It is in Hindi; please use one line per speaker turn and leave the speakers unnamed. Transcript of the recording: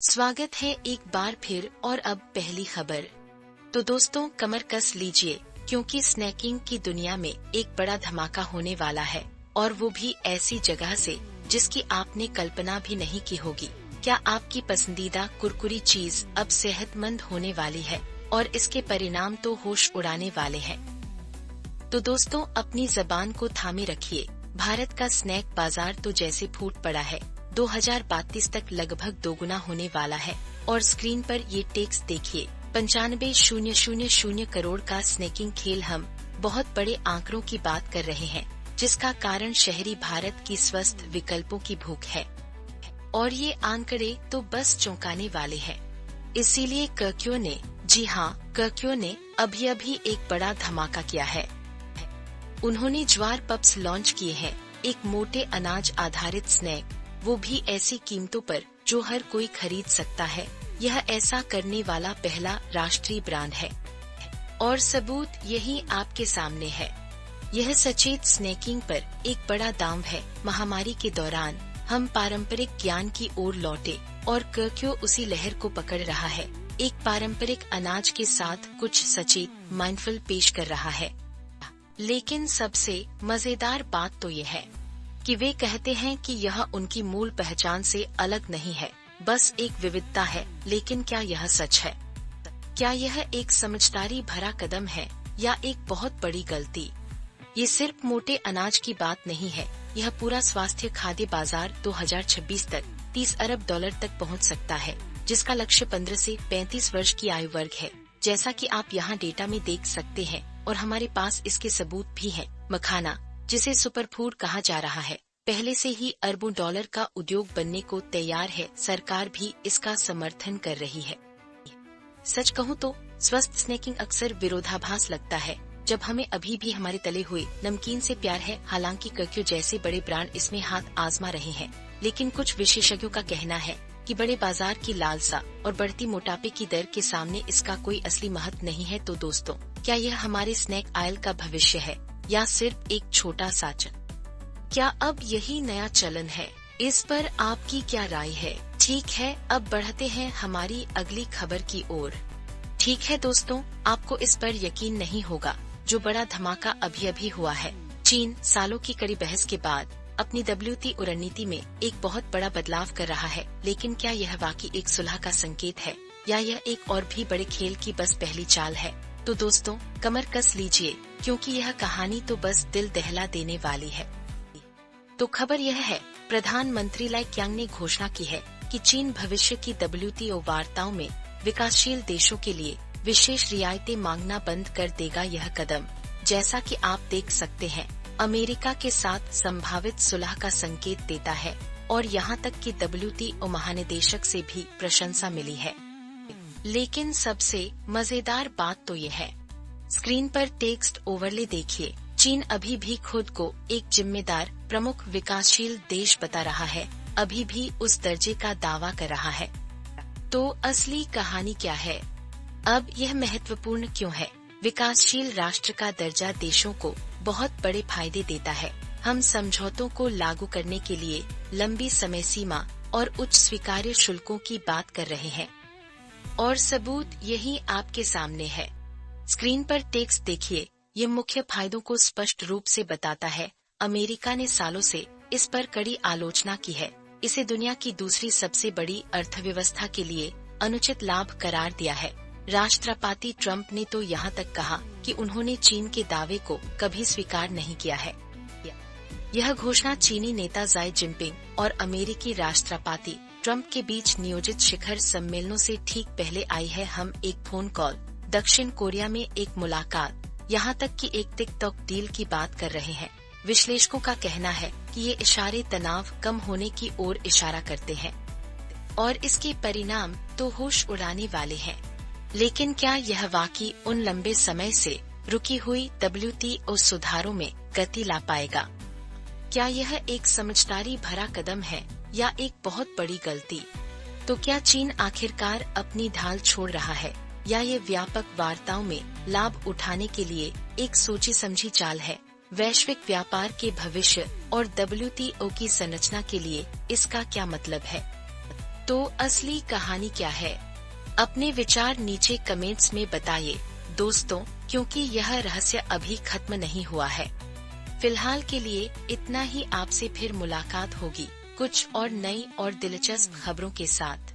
स्वागत है एक बार फिर और अब पहली खबर। तो दोस्तों कमर कस लीजिए क्योंकि स्नैकिंग की दुनिया में एक बड़ा धमाका होने वाला है और वो भी ऐसी जगह से जिसकी आपने कल्पना भी नहीं की होगी। क्या आपकी पसंदीदा कुरकुरी चीज अब सेहतमंद होने वाली है और इसके परिणाम तो होश उड़ाने वाले हैं। तो दोस्तों अपनी जबान को थामे रखिए, भारत का स्नैक बाजार तो जैसे फूट पड़ा है। 2032 तक लगभग दोगुना होने वाला है और स्क्रीन पर ये टेक्स्ट देखिए, 95,000 करोड़ का स्नैकिंग खेल। हम बहुत बड़े आंकड़ों की बात कर रहे हैं जिसका कारण शहरी भारत की स्वस्थ विकल्पों की भूख है और ये आंकड़े तो बस चौंकाने वाले हैं। इसीलिए कर्क्यो ने, जी हाँ कर्क्यो ने अभी एक बड़ा धमाका किया है। उन्होंने ज्वार पप्स लॉन्च किए हैं, एक मोटे अनाज आधारित स्नैक, वो भी ऐसी कीमतों पर जो हर कोई खरीद सकता है। यह ऐसा करने वाला पहला राष्ट्रीय ब्रांड है और सबूत यही आपके सामने है। यह सचेत स्नैकिंग पर एक बड़ा दांव है। महामारी के दौरान हम पारंपरिक ज्ञान की ओर लौटे और कर्क्यो उसी लहर को पकड़ रहा है, एक पारंपरिक अनाज के साथ कुछ सचेत माइंडफुल पेश कर रहा है। लेकिन सबसे मजेदार बात तो ये है कि वे कहते हैं कि यह उनकी मूल पहचान से अलग नहीं है, बस एक विविधता है। लेकिन क्या यह सच है? क्या यह एक समझदारी भरा कदम है या एक बहुत बड़ी गलती? ये सिर्फ मोटे अनाज की बात नहीं है, यह पूरा स्वास्थ्य खाद्य बाजार 2026 तक $30 अरब तक पहुंच सकता है, जिसका लक्ष्य 15 से 35 वर्ष की आयु वर्ग है, जैसा कि आप यहाँ डेटा में देख सकते हैं। और हमारे पास इसके सबूत भी हैं। मखाना, जिसे सुपर फूड कहा जा रहा है, पहले से ही अरबों डॉलर का उद्योग बनने को तैयार है। सरकार भी इसका समर्थन कर रही है। सच कहूँ तो स्वस्थ स्नैकिंग अक्सर विरोधाभास लगता है, जब हमें अभी भी हमारे तले हुए नमकीन से प्यार है। हालांकि कर्क्यो जैसे बड़े ब्रांड इसमें हाथ आजमा रहे हैं, लेकिन कुछ विशेषज्ञों का कहना है कि बड़े बाजार की लालसा और बढ़ती मोटापे की दर के सामने इसका कोई असली महत्व नहीं है। तो दोस्तों, क्या यह हमारे स्नैक आयल का भविष्य है या सिर्फ एक छोटा साचन? क्या अब यही नया चलन है? इस पर आपकी क्या राय है? ठीक है, अब बढ़ते हैं हमारी अगली खबर की ओर। ठीक है दोस्तों, आपको इस पर यकीन नहीं होगा, जो बड़ा धमाका अभी हुआ है। चीन सालों की कड़ी बहस के बाद अपनी WTO रणनीति में एक बहुत बड़ा बदलाव कर रहा है। लेकिन क्या यह वाकई एक सुलह का संकेत है या यह एक और भी बड़े खेल की बस पहली चाल है? तो दोस्तों कमर कस लीजिए क्योंकि यह कहानी तो बस दिल दहला देने वाली है। तो खबर यह है, प्रधानमंत्री लाई क्यांग ने घोषणा की है कि चीन भविष्य की WTO वार्ताओं में विकासशील देशों के लिए विशेष रियायतें मांगना बंद कर देगा। यह कदम, जैसा कि आप देख सकते हैं, अमेरिका के साथ संभावित सुलह का संकेत देता है और यहाँ तक कि WTO महानिदेशक से भी प्रशंसा मिली है। लेकिन सबसे मजेदार बात तो ये है, स्क्रीन पर टेक्स्ट ओवरले देखिए। चीन अभी भी खुद को एक जिम्मेदार प्रमुख विकासशील देश बता रहा है, अभी भी उस दर्जे का दावा कर रहा है। तो असली कहानी क्या है? अब यह महत्वपूर्ण क्यों है? विकासशील राष्ट्र का दर्जा देशों को बहुत बड़े फायदे देता है। हम समझौतों को लागू करने के लिए लंबी समय सीमा और उच्च स्वीकार्य शुल्कों की बात कर रहे हैं और सबूत यही आपके सामने है। स्क्रीन पर टेक्स्ट देखिए, ये मुख्य फायदों को स्पष्ट रूप से बताता है। अमेरिका ने सालों से इस पर कड़ी आलोचना की है, इसे दुनिया की दूसरी सबसे बड़ी अर्थव्यवस्था के लिए अनुचित लाभ करार दिया है। राष्ट्रपति ट्रंप ने तो यहाँ तक कहा कि उन्होंने चीन के दावे को कभी स्वीकार नहीं किया है। यह घोषणा चीनी नेता ज़ाई जिनपिंग और अमेरिकी राष्ट्रपति ट्रंप के बीच नियोजित शिखर सम्मेलनों से ठीक पहले आई है। हम एक फोन कॉल, दक्षिण कोरिया में एक मुलाकात, यहाँ तक कि एक टिकटॉक डील की बात कर रहे हैं। विश्लेषकों का कहना है कि ये इशारे तनाव कम होने की ओर इशारा करते हैं और इसके परिणाम तो होश उड़ाने वाले हैं। लेकिन क्या यह वाकई उन लंबे समय से रुकी हुई WTO सुधारों में गति ला पाएगा? क्या यह एक समझदारी भरा कदम है या एक बहुत बड़ी गलती? तो क्या चीन आखिरकार अपनी ढाल छोड़ रहा है या ये व्यापक वार्ताओं में लाभ उठाने के लिए एक सोची समझी चाल है? वैश्विक व्यापार के भविष्य और WTO की संरचना के लिए इसका क्या मतलब है? तो असली कहानी क्या है? अपने विचार नीचे कमेंट्स में बताइए दोस्तों, क्योंकि यह रहस्य अभी खत्म नहीं हुआ है। फिलहाल के लिए इतना ही। आपसे फिर मुलाकात होगी कुछ और नई और दिलचस्प खबरों के साथ।